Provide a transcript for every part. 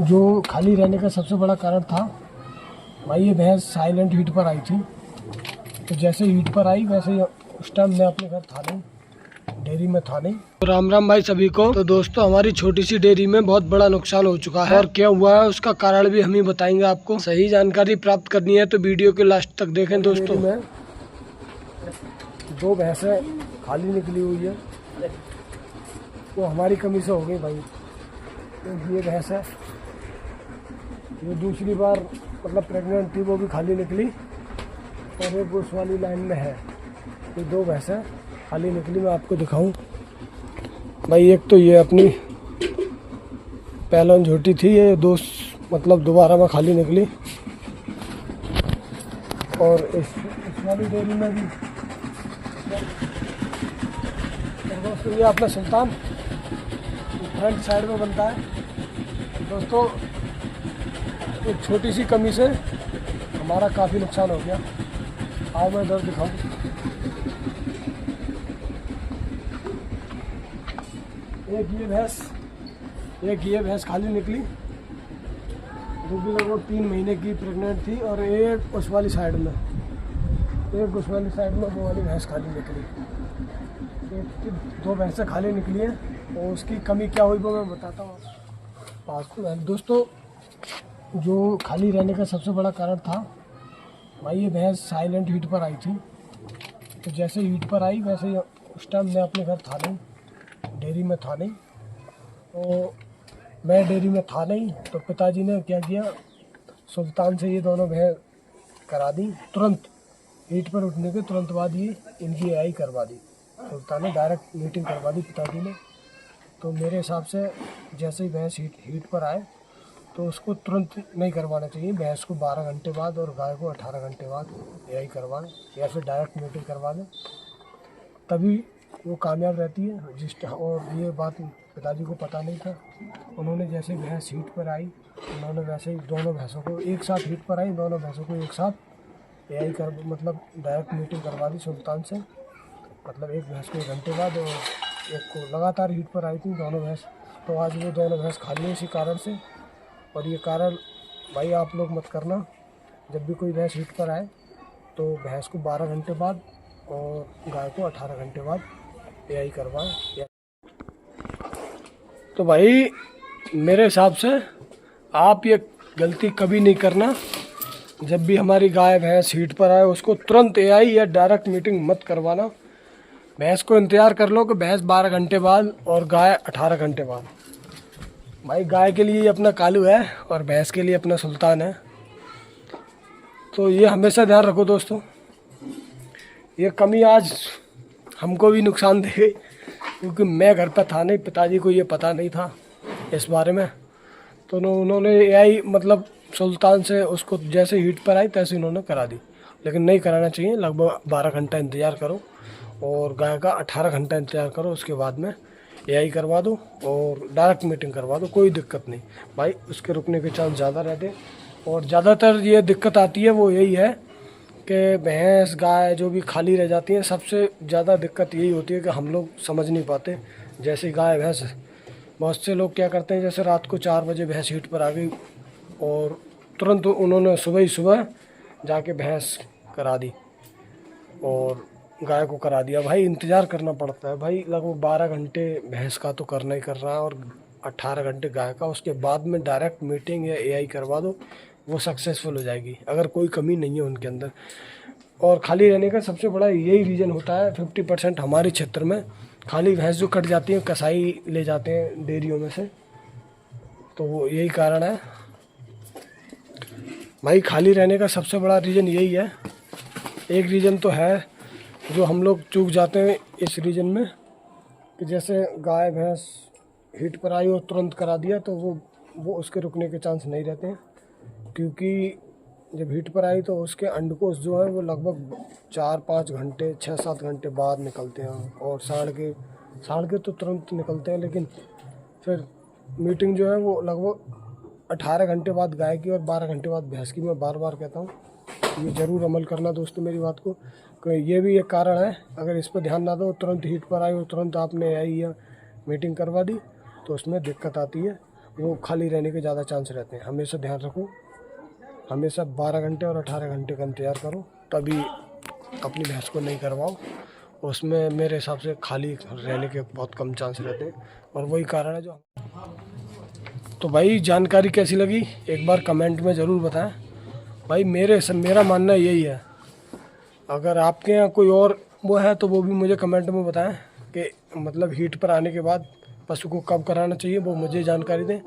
जो खाली रहने का सबसे बड़ा कारण था भाई, ये भैंस साइलेंट हीट पर आई थी। तो जैसे हीट पर आई वैसे ही उस टाइम मैं अपने घर था नहीं, डेयरी में था नहीं। तो राम राम भाई सभी को। तो दोस्तों, हमारी छोटी सी डेयरी में बहुत बड़ा नुकसान हो चुका है और क्या हुआ है उसका कारण भी हम ही बताएंगे आपको। सही जानकारी प्राप्त करनी है तो वीडियो के लास्ट तक देखें दोस्तों। में 2 भैंसें खाली निकली हुई है, तो हमारी कमी से हो गई भाई। तो ये भैंस है, ये दूसरी बार मतलब प्रेग्नेंट थी, वो भी खाली निकली और एक उस वाली लाइन में है। ये 2 भैंसें खाली निकली, मैं आपको दिखाऊं भाई। एक तो ये अपनी पहले झोटी थी, ये मतलब दोबारा में खाली निकली। और इस वाली डेयरी में भी दोस्तों, ये अपना सुल्तान फ्रंट साइड में बनता है। दोस्तों, एक छोटी सी कमी से हमारा काफ़ी नुकसान हो गया। आओ मैं इधर दिखाऊं। एक ये भैंस खाली निकली, जो कि लगभग 3 महीने की प्रेग्नेंट थी। और एक उस वाली साइड में वो वाली भैंस खाली निकली। 2 भैंसें खाली निकली हैं और उसकी कमी क्या हुई वो मैं बताता हूँ पास में। दोस्तों, जो खाली रहने का सबसे बड़ा कारण था भाई, ये भैंस साइलेंट हीट पर आई थी। तो जैसे हीट पर आई वैसे ही उस टाइम मैं अपने घर था नहीं, डेयरी में था नहीं। तो मैं डेयरी में था नहीं, तो पिताजी ने क्या किया, सुल्तान से ये दोनों भैंस करा दी। तुरंत हीट पर उठने के तुरंत बाद ये इनकी एआई करवा दी। सुल्तान ने डायरेक्ट मीटिंग करवा दी पिताजी ने। तो मेरे हिसाब से जैसे ही भैंस हीट पर आए तो उसको तुरंत नहीं करवाना चाहिए। भैंस को 12 घंटे बाद और गाय को 18 घंटे बाद एआई करवाएं, या फिर डायरेक्ट मीटिंग करवा दें, तभी वो कामयाब रहती है। और ये बात पिताजी को पता नहीं था। उन्होंने जैसे भैंस हीट पर आई, उन्होंने वैसे ही दोनों भैंसों को एक साथ हीट पर आई, दोनों भैंसों को एक साथ एआई मतलब डायरेक्ट मीटिंग करवा दी सुल्तान से। मतलब एक भैंस को 1 घंटे बाद और एक को लगातार हीट पर आई थी दोनों भैंस। तो आज वो दोनों भैंस खाली है इसी कारण से। और ये कारण भाई आप लोग मत करना। जब भी कोई भैंस हीट पर आए तो भैंस को 12 घंटे बाद और गाय को 18 घंटे बाद एआई करवाएं। तो भाई मेरे हिसाब से आप ये गलती कभी नहीं करना। जब भी हमारी गाय भैंस हीट पर आए उसको तुरंत एआई या डायरेक्ट मीटिंग मत करवाना। भैंस को इंतज़ार कर लो कि भैंस 12 घंटे बाद और गाय 18 घंटे बाद। भाई गाय के लिए अपना कालू है और भैंस के लिए अपना सुल्तान है। तो ये हमेशा ध्यान रखो दोस्तों। ये कमी आज हमको भी नुकसान दे गई, क्योंकि मैं घर पर था नहीं, पिताजी को ये पता नहीं था इस बारे में। तो उन्होंने एआई मतलब सुल्तान से उसको जैसे हीट पर आई तैसे उन्होंने करा दी। लेकिन नहीं कराना चाहिए। लगभग 12 घंटा इंतज़ार करो और गाय का 18 घंटा इंतज़ार करो, उसके बाद में एआई करवा दो और डायरेक्ट मीटिंग करवा दो, कोई दिक्कत नहीं भाई। उसके रुकने के चांस ज़्यादा रहते हैं। और ज़्यादातर ये दिक्कत आती है वो यही है कि भैंस गाय जो भी खाली रह जाती हैं, सबसे ज़्यादा दिक्कत यही होती है कि हम लोग समझ नहीं पाते। जैसे गाय भैंस, बहुत से लोग क्या करते हैं, जैसे रात को 4 बजे भैंस हीट पर आ गई और तुरंत उन्होंने सुबह जाके भैंस करा दी और गाय को करा दिया। भाई इंतज़ार करना पड़ता है भाई, लगभग 12 घंटे भैंस का तो करना ही करना है और 18 घंटे गाय का। उसके बाद में डायरेक्ट मीटिंग या एआई करवा दो, वो सक्सेसफुल हो जाएगी अगर कोई कमी नहीं है उनके अंदर। और खाली रहने का सबसे बड़ा यही रीज़न होता है। 50% हमारे क्षेत्र में खाली भैंस जो कट जाती हैं, कसाई ले जाते हैं डेयरियों में से, तो वो यही कारण है भाई। खाली रहने का सबसे बड़ा रीज़न यही है। एक रीज़न तो है जो हम लोग चूक जाते हैं इस रीजन में, कि जैसे गाय भैंस हीट पर आई और तुरंत करा दिया, तो वो उसके रुकने के चांस नहीं रहते हैं। क्योंकि जब हीट पर आई तो उसके अंडकोश जो है वो लगभग 4-5 घंटे 6-7 घंटे बाद निकलते हैं। और साढ़ के तो तुरंत निकलते हैं, लेकिन फिर मीटिंग जो है वो लगभग 18 घंटे बाद गाय की और 12 घंटे बाद भैंस की। मैं बार बार कहता हूँ, ये ज़रूर अमल करना दोस्तों मेरी बात को। ये भी एक कारण है, अगर इस पर ध्यान ना दो, तुरंत हीट पर आई और तुरंत आपने एआई या मीटिंग करवा दी तो उसमें दिक्कत आती है। वो खाली रहने के ज़्यादा चांस रहते हैं। हमेशा ध्यान रखो, हमेशा 12 घंटे और 18 घंटे का इंतज़ार करो, तभी अपनी भैंस को नहीं करवाओ। उसमें मेरे हिसाब से खाली रहने के बहुत कम चांस रहते हैं, और वही कारण है जो। तो भाई जानकारी कैसी लगी एक बार कमेंट में ज़रूर बताएं। भाई मेरा मानना यही है, अगर आपके यहाँ कोई और वो है तो वो भी मुझे कमेंट में बताएं कि मतलब हीट पर आने के बाद पशु को कब कराना चाहिए, वो मुझे जानकारी दें,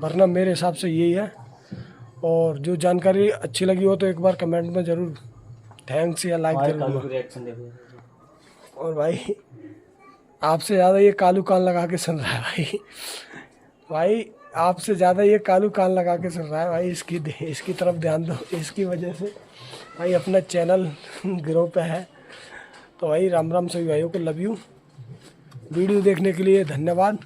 वरना मेरे हिसाब से यही है। और जो जानकारी अच्छी लगी हो तो एक बार कमेंट में ज़रूर थैंक्स या लाइक जरूर। और भाई आपसे ज़्यादा ये कालू कान लगा के सुन रहा है भाई आपसे ज़्यादा ये कालू कान लगा के सुन रहा है भाई। इसकी तरफ ध्यान दो, इसकी वजह से भाई अपना चैनल ग्रो पे है। तो भाई राम राम सभी भाइयों को, लव यू। वीडियो देखने के लिए धन्यवाद।